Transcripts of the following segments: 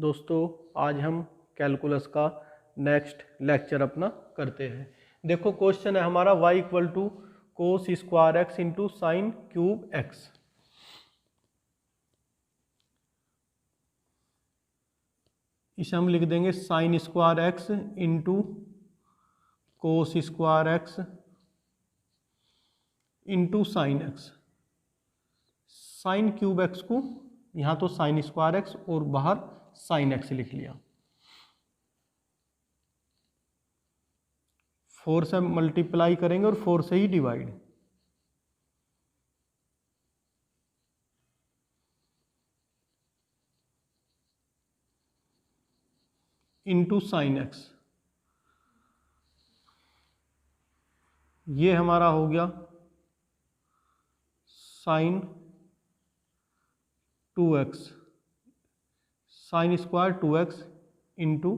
दोस्तों आज हम कैलकुलस का नेक्स्ट लेक्चर अपना करते हैं। देखो क्वेश्चन है हमारा y equal to cos square x into sine cube x. इसे हम लिख देंगे sine square x into cos square x into sine x. Sine cube x को यहाँ तो साइन स्क्वायर एक्स और बाहर साइन एक्स लिख लिया। 4 से मल्टीप्लाई करेंगे और 4 से ही डिवाइड। इंटू साइन एक्स, ये हमारा हो गया sine 2x, sine square 2x into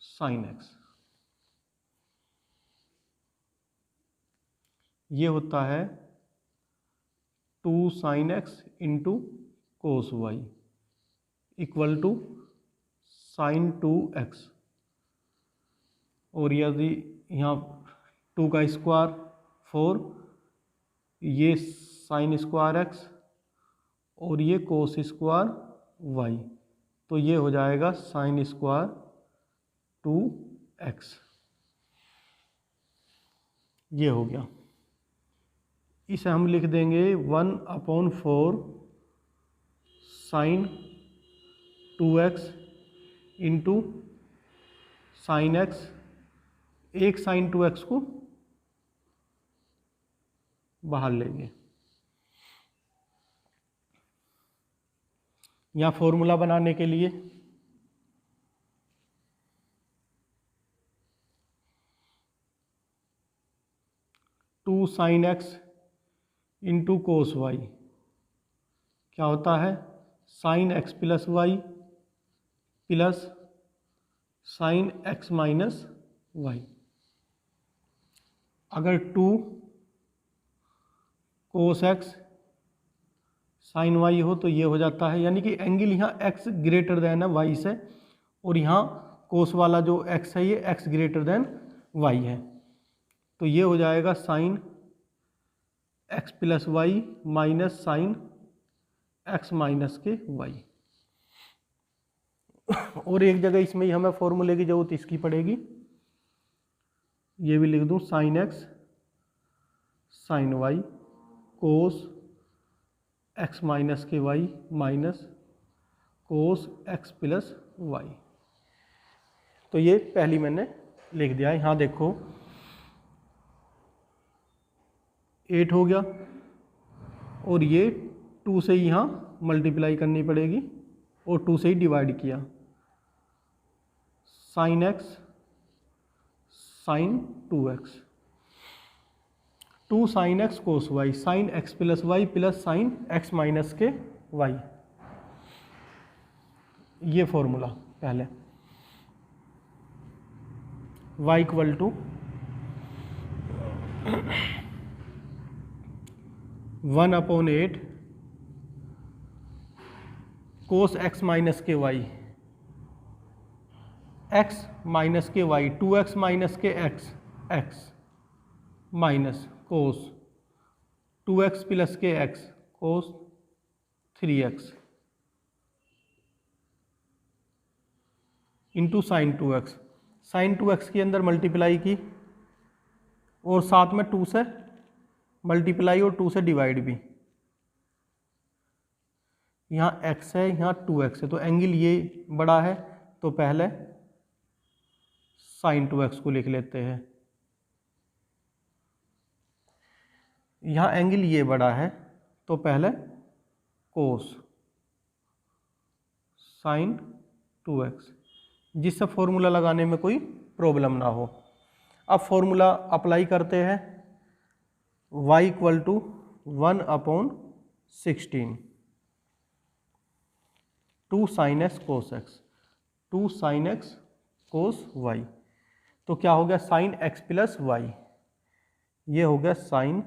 sine x. ये होता है 2 sine x into cos y equal to sine 2x। और यदि यहाँ 2 का स्क्वायर 4, ये साइन स्क्वायर एक्स और ये कोस स्क्वायर वाई, तो ये हो जाएगा साइन स्क्वायर 2x। ये हो गया। इसे हम लिख देंगे 1/4 sine 2x into sine x. एक साइन 2x को बाहर लेंगे। यहाँ फॉर्मूला बनाने के लिए two sine x into cos y क्या होता है, sine x plus y plus sine x minus y. अगर 2 कोस एक्स साइन वाई हो तो ये हो जाता है, यानी कि एंगल यहाँ x ग्रेटर देन है y से, और यहाँ कोस वाला जो x है ये x ग्रेटर देन y है, तो ये हो जाएगा sine x plus y minus sine x minus के y। और एक जगह इसमें ही हमें फॉर्मूले की जरूरत इसकी पड़ेगी, ये भी लिख दूँ sine x sine y cos x minus के y minus cos x plus y. तो ये पहली मैंने लिख दिया है। यहाँ देखो 8 हो गया, और ये 2 से यहाँ मल्टीप्लाई करनी पड़ेगी और 2 से ही डिवाइड किया। Sine x sine 2x, 2 sine x cos y, sine x plus y plus sine x minus के वाई। ये फॉर्मूला पहले y equal to 1/8 cos x minus के वाई, एक्स माइनस के वाई 2x माइनस के x, x minus cos 2x plus के x cos 3x into sine 2x। Sine 2x के अंदर multiply की और साथ में 2 से मल्टीप्लाई और 2 से डिवाइड भी। यहाँ x है, यहाँ 2x है, तो एंगल ये बड़ा है, तो पहले साइन 2x को लिख लेते हैं। यहाँ एंगल ये बड़ा है, तो पहले कोस साइन 2x, जिससे फॉर्मूला लगाने में कोई प्रॉब्लम ना हो। अब फॉर्मूला अप्लाई करते हैं। y equal to 1/16 2 sine x cos x, 2 sine x cos y, तो क्या हो गया साइन एक्स प्लस वाई, ये हो गया sine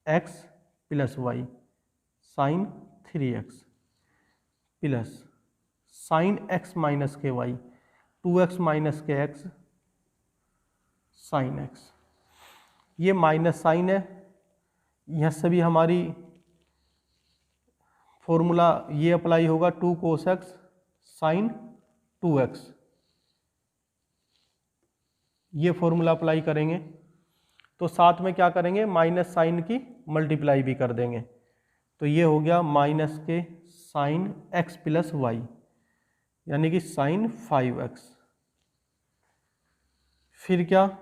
x plus y sine 3x plus sine x minus के वाई, 2x माइनस के एक्स साइन एक्स। ये माइनस साइन है, यहाँ से भी हमारी फॉर्मूला ये अप्लाई होगा 2 cos x साइन 2x, ये फॉर्मूला अप्लाई करेंगे। तो साथ में क्या करेंगे, माइनस साइन की मल्टीप्लाई भी कर देंगे। तो ये हो गया माइनस के साइन x प्लस वाई, यानी कि साइन 5x। फिर क्या,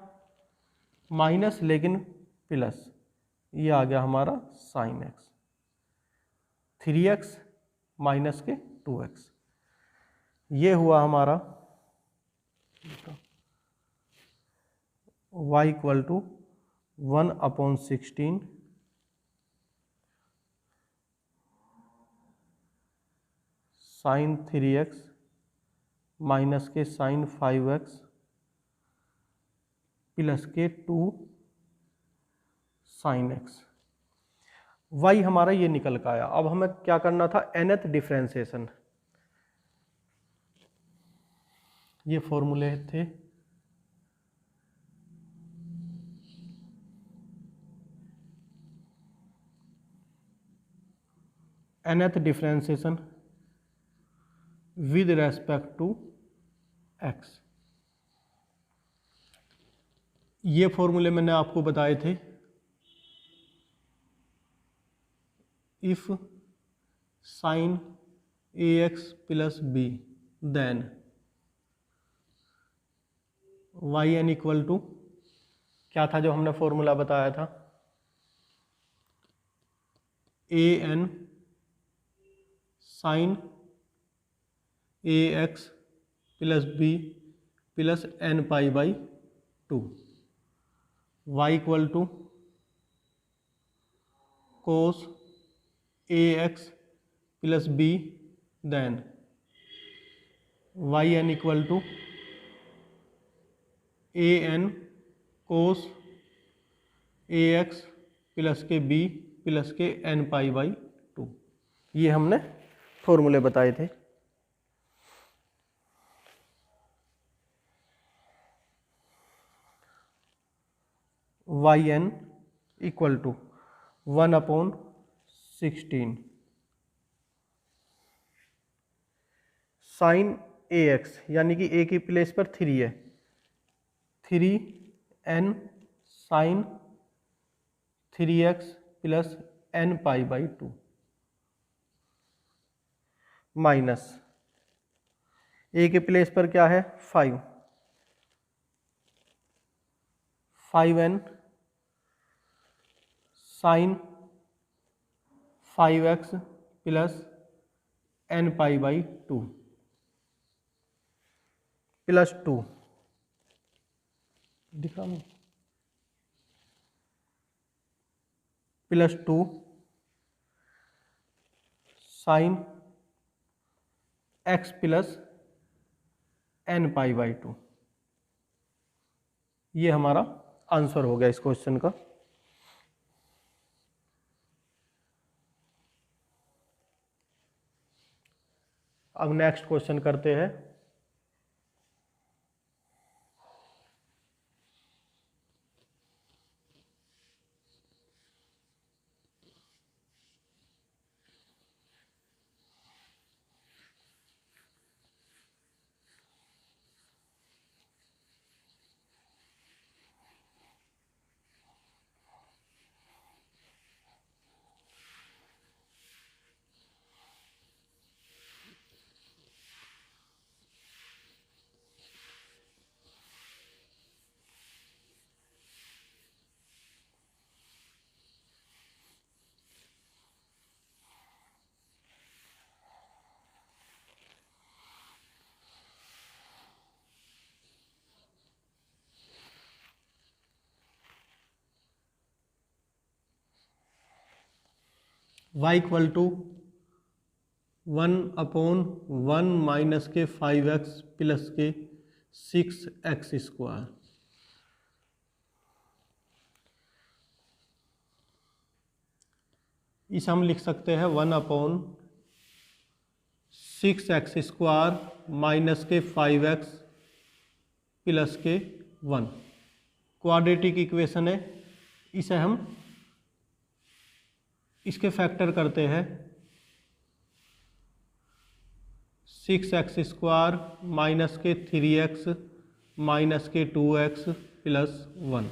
माइनस लेकिन प्लस, ये आ गया हमारा साइन x, 3x माइनस के 2x। ये हुआ हमारा y equal to 1/16 sine 3x minus के साइन 5x प्लस के 2 साइन x। y हमारा ये निकल का आया। अब हमें क्या करना था, nth डिफरेंशिएशन। ये फॉर्मूले थे, nth differentiation with respect to x। ये फॉर्मूले मैंने आपको बताए थे। If sine ax plus b then yn equal to, क्या था जो हमने फॉर्मूला बताया था, an sine ax plus b plus n pi by 2, y equal to cos ax plus b then yn equal to an cos ax plus के b plus के n pi by 2। ये हमने फॉर्मूले बताए थे। yn equal to 1/16 sign ax, यानी कि a की प्लेस पर 3 है, 3n sine 3x plus n pi by 2 minus a के प्लेस पर क्या है 5, 5n sine 5x plus n pi by 2 plus 2, दिखा मैं, plus 2 sine x plus n pi by 2। ये हमारा आंसर हो गया इस क्वेश्चन का। अब नेक्स्ट क्वेश्चन करते हैं। y इक्वल टू 1/1 माइनस के 5x प्लस के 6x स्क्वायर। इसे हम लिख सकते हैं 1/6 6x² माइनस के 5x प्लस के 1 क्वाड्रेटिक इक्वेशन है। इसे हम इसके फैक्टर करते हैं। 6x² माइनस के 3x माइनस के 2x plus 1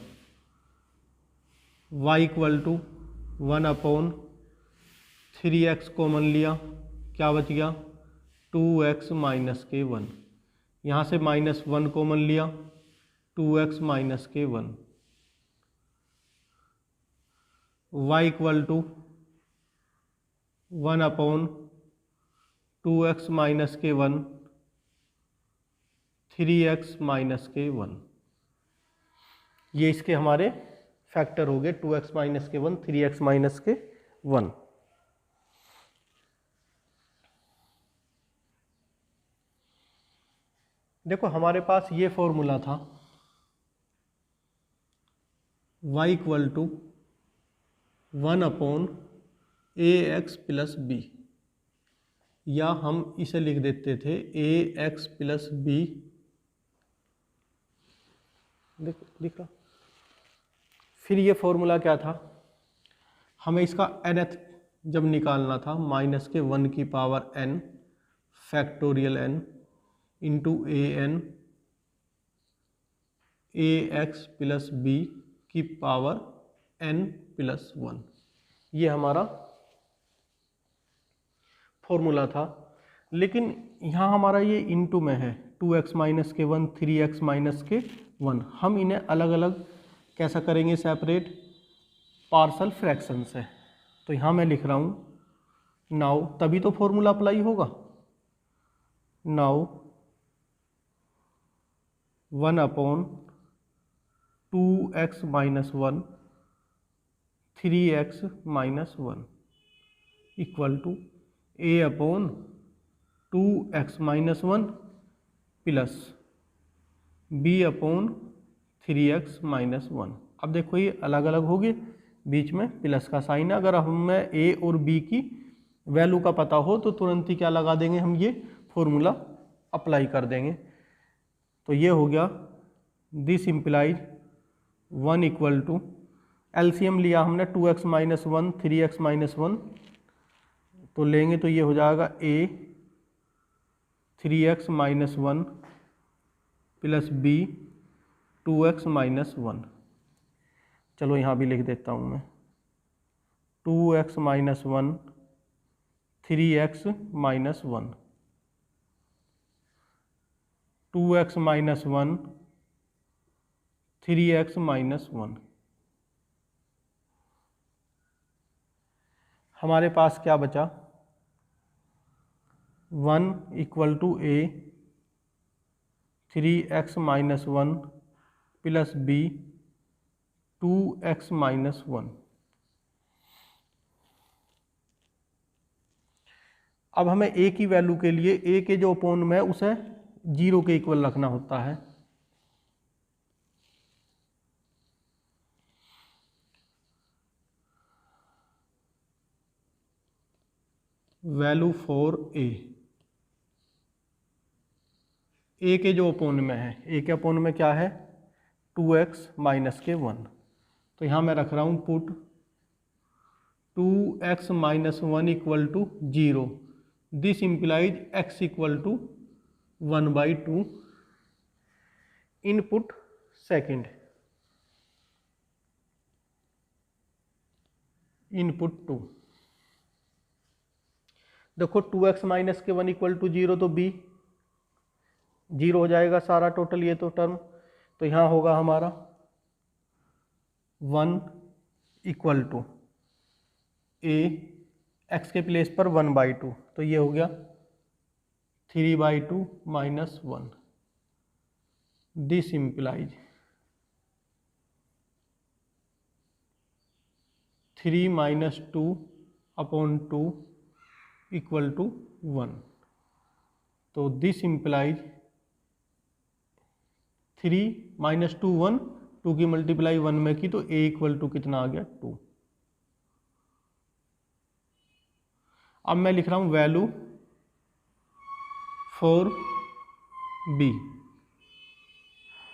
y equal to 1/3x common लिया, क्या बच गया 2x माइनस के 1। यहाँ से -1 कॉमन लिया, 2x माइनस के 1 y equal to 1/2x minus के 1 3x माइनस के 1। ये इसके हमारे फैक्टर हो गए 2x माइनस के 1 3x माइनस के 1। देखो हमारे पास ये फॉर्मूला था y equal to 1/ax plus b, या हम इसे लिख देते थे ax प्लस बी। दिख रहा। फिर ये फॉर्मूला क्या था, हमें इसका nth जब निकालना था माइनस के 1 की power n factorial n into an ax plus b की पावर n प्लस 1। ये हमारा फॉर्मूला था। लेकिन यहाँ हमारा ये इंटू में है 2x माइनस के 1 3x माइनस के 1। हम इन्हें अलग अलग कैसा करेंगे, सेपरेट पार्शल फ्रैक्शन से। तो यहाँ मैं लिख रहा हूँ नाउ, तभी तो फॉर्मूला अप्लाई होगा। Now 1/2x minus 1 3x minus 1 equal to a/2x minus 1 plus b/3x minus 1। अब देखो ये अलग अलग हो गए, बीच में प्लस का साइन है। अगर हमें a और b की वैल्यू का पता हो तो तुरंत ही क्या लगा देंगे, हम ये फॉर्मूला अप्लाई कर देंगे। तो ये हो गया this implies 1 equal to, LCM लिया हमने 2x माइनस 1 3x माइनस 1, तो लेंगे तो ये हो जाएगा a 3x minus 1 plus b 2x minus 1। चलो यहाँ भी लिख देता हूँ मैं 2x minus 1 3x minus 1 2x minus 1 3x minus 1। हमारे पास क्या बचा, 1 equal to a 3x minus 1 plus b 2x minus 1। अब हमें a की वैल्यू के लिए a के जो अपोन में है उसे 0 के इक्वल रखना होता है। वैल्यू फॉर a के जो अपोन में है, a के अपोन में क्या है 2x माइनस के 1। तो यहाँ मैं रख रहा हूँ put 2x minus 1 equal to 0। This implies x equal to 1/2 input second input 2। देखो 2x माइनस के 1 इक्वल टू 0 तो b 0 हो जाएगा सारा टोटल ये तो टर्म। तो यहाँ होगा हमारा 1 इक्वल टू a x के प्लेस पर 1/2, तो ये हो गया 3/2 minus 1। This implies 3 minus 2/2 equal to 1। तो दिस इम्प्लाइज 3 माइनस 2 1, 2 की मल्टीप्लाई 1 में की तो a इक्वल टू कितना आ गया 2। अब मैं लिख रहा हूं value for b,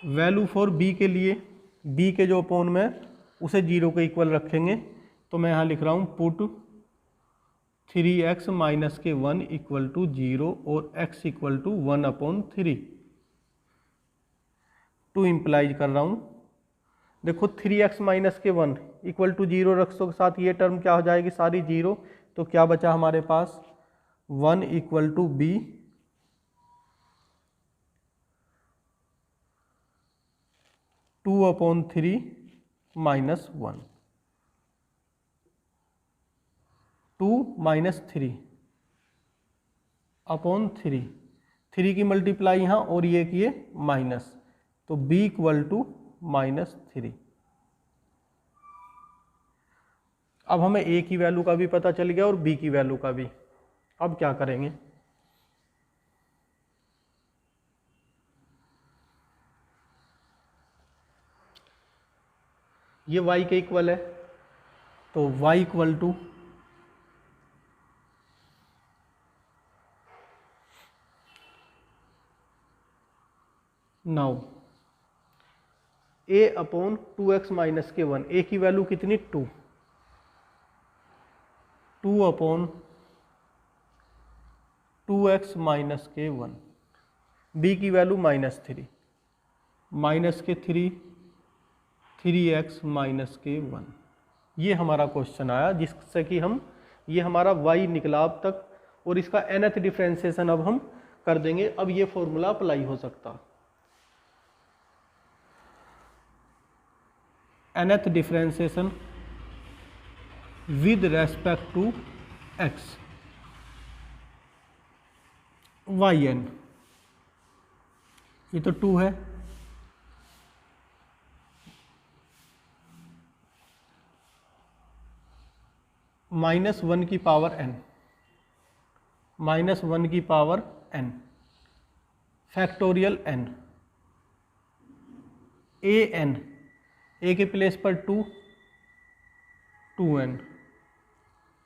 value for b के लिए बी के जो अपॉन में उसे 0 के इक्वल रखेंगे, तो मैं यहाँ लिख रहा हूँ पुट 3x माइनस के 1 इक्वल टू 0 और x equal to 1/3, to implies कर रहा हूँ। देखो 3x माइनस के 1 इक्वल टू 0 रखों के साथ ये टर्म क्या हो जाएगी, सारी 0, तो क्या बचा हमारे पास 1 equal to b 2/3 minus 1, 2 minus 3/3, 3 की मल्टीप्लाई यहाँ और ये किए माइनस, तो b इक्वल टू -3। अब हमें a की वैल्यू का भी पता चल गया और b की वैल्यू का भी। अब क्या करेंगे, ये y के इक्वल है, तो y equal to now a/2x minus के 1, a की वैल्यू कितनी 2, 2/2x माइनस के 1, b की वैल्यू -3, माइनस के 3, 3x माइनस के 1। ये हमारा क्वेश्चन आया, जिससे कि हम, ये हमारा y निकला अब तक, और इसका nth डिफ्रेंसिएशन अब हम कर देंगे। अब ये फॉर्मूला अप्लाई हो सकता, nth differentiation with respect to x, yn, ये तो 2 है, -1 की पावर n, -1 की power n, factorial n, an, a के प्लेस पर 2, 2n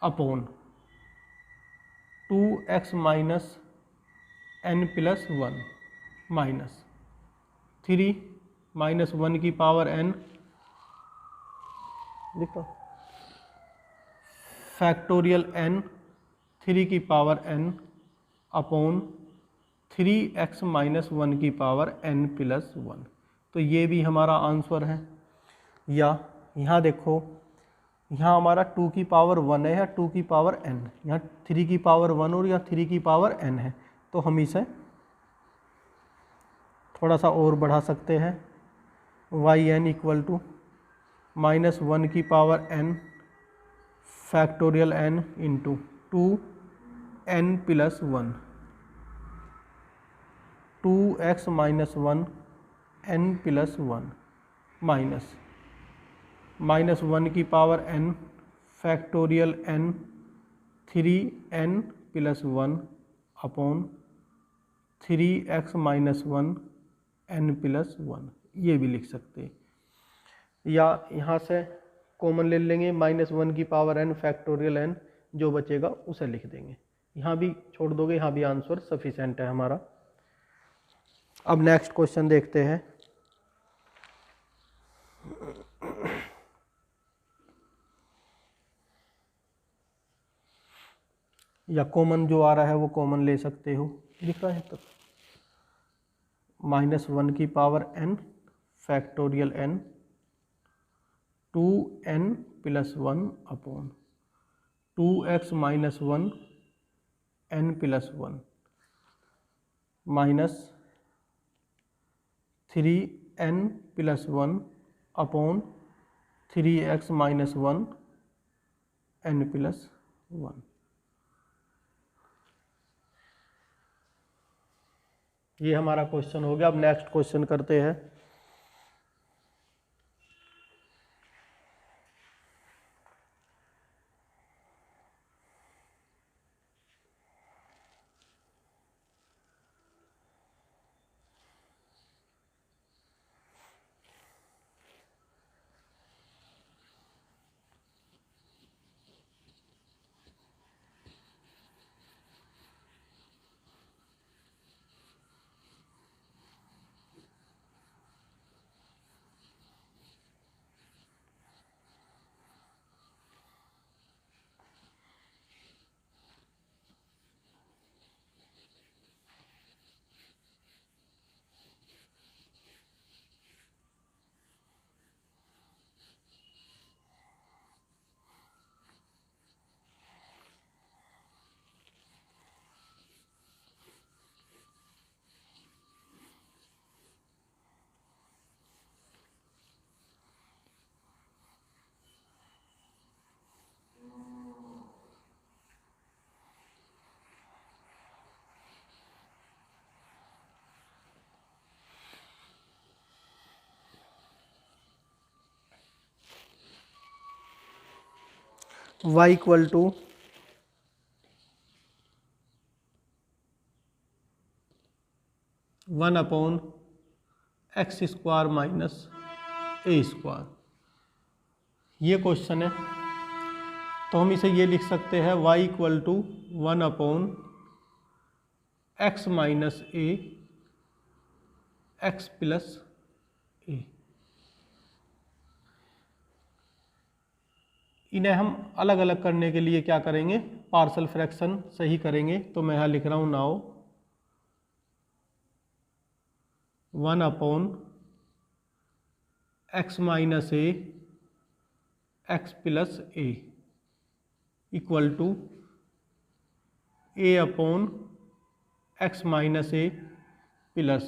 upon 2x minus n plus 1 minus 3 -1 की पावर n, लिखो फैक्टोरियल n 3 की power n upon 3x minus 1 की पावर n प्लस 1। तो ये भी हमारा आंसर है। या यहाँ देखो, यहाँ हमारा 2 की पावर 1 है या 2 की पावर n, यहाँ 3 की पावर 1 और यहाँ 3 की पावर n है, तो हम इसे थोड़ा सा और बढ़ा सकते हैं, yn इक्वल टू -1 की power n factorial n into 2n plus 1, 2x minus 1 n plus 1 minus -1 की power n factorial n 3n plus 1 upon 3x minus 1 n plus 1, ये भी लिख सकते हैं। या यहाँ से कॉमन ले लेंगे, -1 की पावर n फैक्टोरियल n, जो बचेगा उसे लिख देंगे। यहाँ भी छोड़ दोगे, यहाँ भी आंसर सफिशेंट है हमारा। अब नेक्स्ट क्वेश्चन देखते हैं। या कॉमन जो आ रहा है वो कॉमन ले सकते हो, लिख रहा है तब -1 की power n factorial n 2n plus 1 upon 2x minus 1 n plus 1 minus 3n plus 1 upon 3x minus 1 n plus 1। ये हमारा क्वेश्चन हो गया। अब नेक्स्ट क्वेश्चन करते हैं। y equal to 1/x² minus a²। ये क्वेश्चन है, तो हम इसे ये लिख सकते हैं y equal to 1/x minus a x plus a। इन्हें हम अलग अलग करने के लिए क्या करेंगे, पार्शल फ्रैक्शन से ही करेंगे। तो मैं यहाँ लिख रहा हूँ now 1/x minus a x plus a equal to a/x minus a plus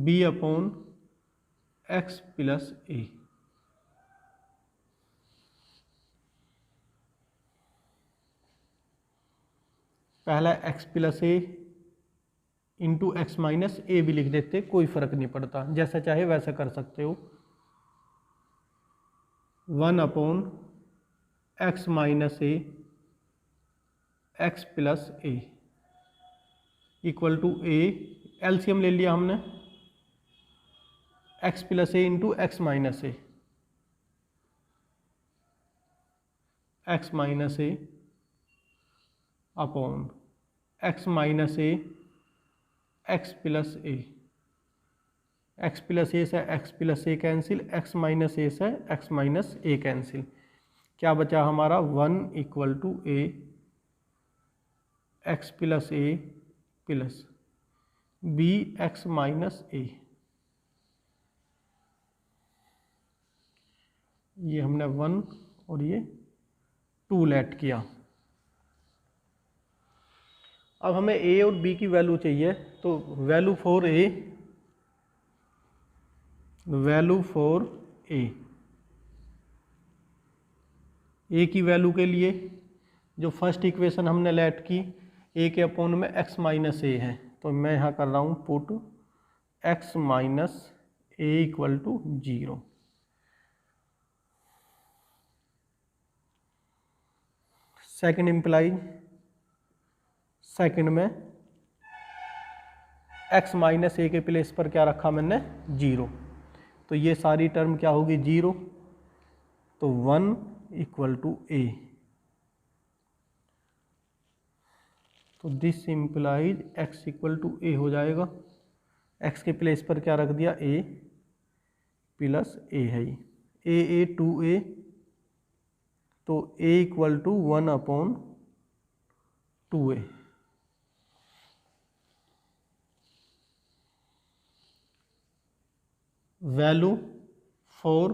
b/x plus a। पहला x plus a into x minus a भी लिख देते, कोई फर्क नहीं पड़ता, जैसा चाहे वैसा कर सकते हो। 1/x minus a x plus a equal to a, LCM ले लिया हमने, x plus a into x minus a, x minus a upon x minus a x plus a, x plus a से x plus a cancel, x minus a से x minus a cancel. क्या बचा हमारा 1 equal to a x plus a plus b x minus a. ये हमने 1 और ये 2 late किया। अब हमें a और b की वैल्यू चाहिए, तो वैल्यू फॉर a, a की वैल्यू के लिए जो फर्स्ट इक्वेशन हमने लेट की, a के अपोन में x माइनस ए है, तो मैं यहाँ कर रहा हूँ put x minus a equal to 0। Second implies, second में x माइनस ए के प्लेस पर क्या रखा मैंने, 0, तो ये सारी टर्म क्या होगी 0, तो 1 इक्वल टू ए। तो this implies x equal to a हो जाएगा। x के प्लेस पर क्या रख दिया, a प्लस ए है, a 2a, तो a equal to 1/2a। Value for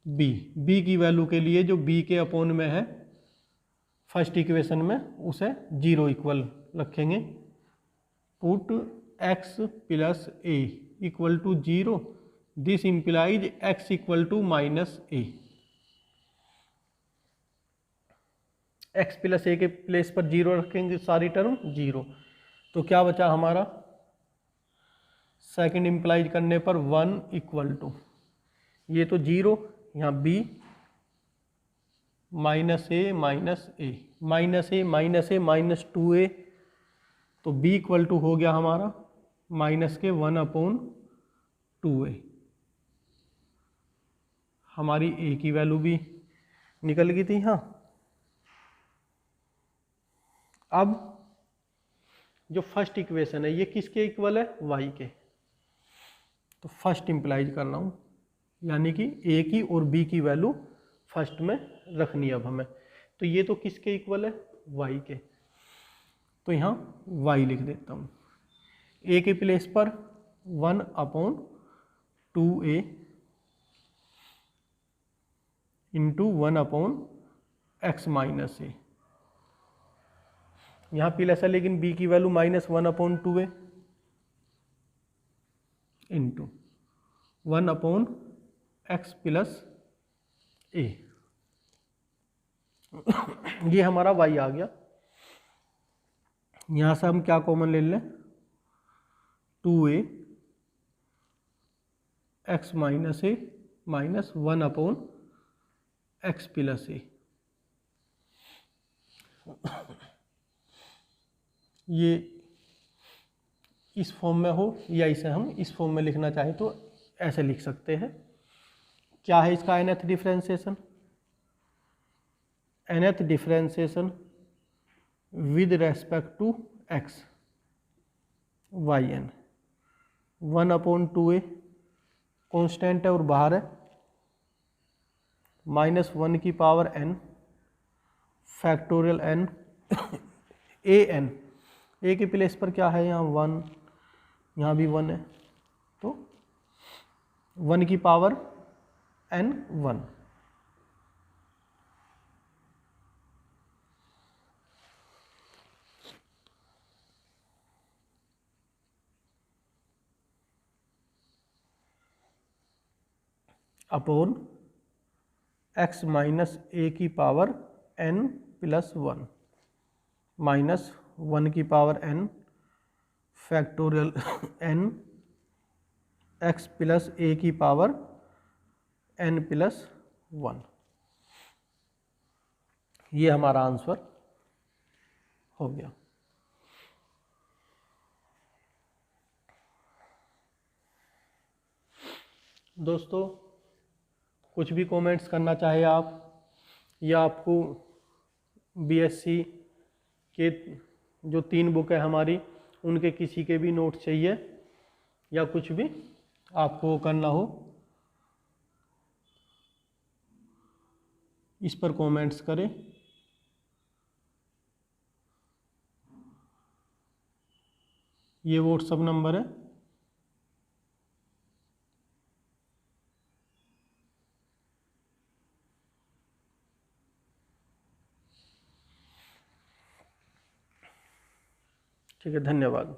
b, b की वैल्यू के लिए जो b के अपोन में है फर्स्ट इक्वेशन में, उसे 0 इक्वल रखेंगे। Put x plus a equal to 0, this implies x equal to minus a. x plus a के प्लेस पर 0 रखेंगे, सारी टर्म 0, तो क्या बचा हमारा, सेकंड इम्प्लाइज करने पर 1 इक्वल टू, ये तो 0, यहाँ b माइनस ए माइनस ए माइनस ए माइनस ए माइनस 2a, तो b इक्वल टू हो गया हमारा माइनस के 1/2a। हमारी a की वैल्यू भी निकल गई थी। हाँ, अब जो फर्स्ट इक्वेशन है ये किसके इक्वल है, y के, तो फर्स्ट इम्प्लाइज कर रहा हूँ, यानी कि a की और b की वैल्यू फर्स्ट में रखनी है अब हमें। तो ये तो किसके इक्वल है, y के, तो यहाँ y लिख देता हूँ। a के प्लेस पर 1/2a इंटू 1/x माइनस ए, यहाँ प्लस है लेकिन b की value minus 1/2a into 1/x plus a. ये हमारा y आ गया। यहाँ से हम क्या कॉमन ले लें, 2a x minus A minus 1/x plus a. ये इस फॉर्म में हो या इसे हम इस फॉर्म में लिखना चाहे तो ऐसे लिख सकते हैं। क्या है इसका nth differentiation? nth differentiation with respect to x yn 1/2a constant है और बाहर है, -1 की power n factorial n a n, a के प्लेस पर क्या है यहाँ 1, यहाँ भी 1 है, तो 1 की power n 1। Upon x minus a की पावर n प्लस 1 माइनस 1 की power n factorial n x plus a की पावर n प्लस 1। ये हमारा आंसर हो गया। दोस्तों कुछ भी कमेंट्स करना चाहे आप, या आपको बीएससी के जो 3 बुक है हमारी उनके किसी के भी नोट चाहिए या कुछ भी आपको करना हो, इस पर कमेंट्स करें। ये व्हाट्सएप नंबर है। ठीक है, धन्यवाद।